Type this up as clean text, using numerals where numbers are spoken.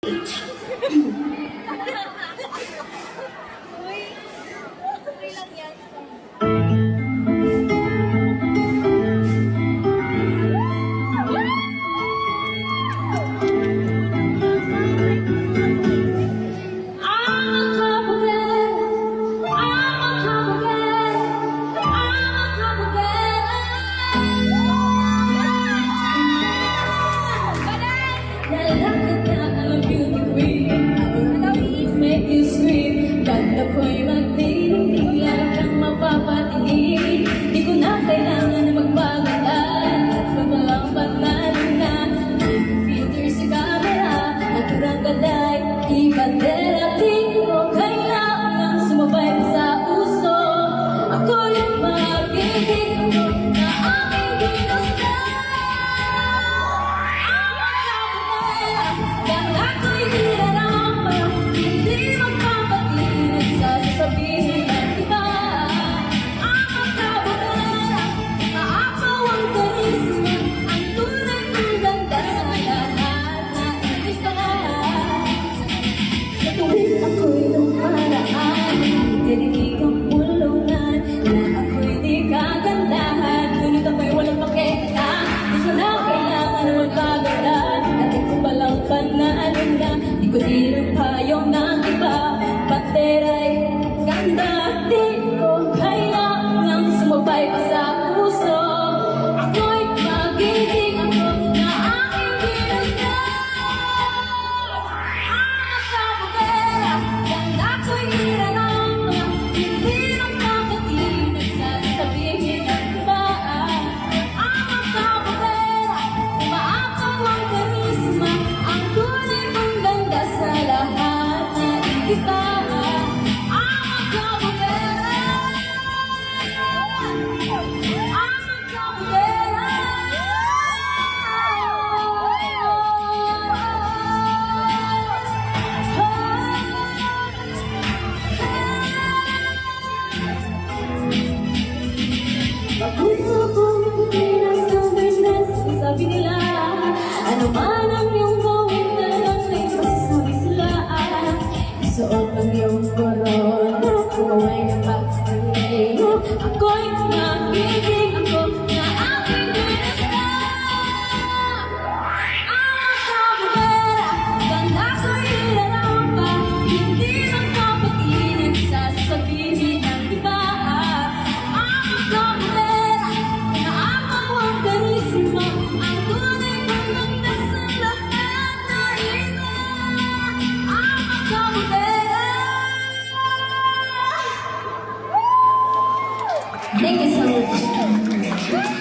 Uy, okay lang yan. Ganda ko'y magtitingala kang mapapatingin. Di ko na kailangan na magpagandaan at pagmalampag na luna. Filter sa camera, naturang gaday, iba't therapy ko. Kailangan sumabay pa sa uso. Ako'y magiging na aking ginusto. Ganda ko'y hirarapa, hindi magpapatinag sa sasabihin ng iba. Ang magkabagara, maapaw ang karisma, ang tunay kong ganda sa lahat na iba. Sa tuwing ako'y dumaraan, dirinig ang pulungan na ako'y di kagandahan. Ngunit ako'y walang pakita, di ko na kailangan na magpaganda. Dati ko palang panaanin na, di ko din payo ng iba. Pateray, ganda, di ko kailangan sumabay pa sa puso. Ako'y magiging ako na aking ginusto. Ang magkabagera, ganda ko'y hirarapa, hindi magpapatinag sa sasabihin ng iba. Ang magkabagera, maapaw ang karisma, ang tunay kong ganda sa lahat na iba. Ang magkabagera, ang magkabagera. Bakit akong pinas ng business? Sabi nila, ano man ang iyong gawin na lang ay masasabi sila. Isuot ang iyong corona, kumaway ng pag-alay mo. Ako'y magiging ako na aking ginusto. Ang magkabagera, ganda ko'y hirarapa, hindi magpapatinag sa sasabihin ng iba. Ang magkabagera, naapaw ang karisma, ang tunay kong ganda sa lahat na iba. Ang magkabagera. Thank you so much.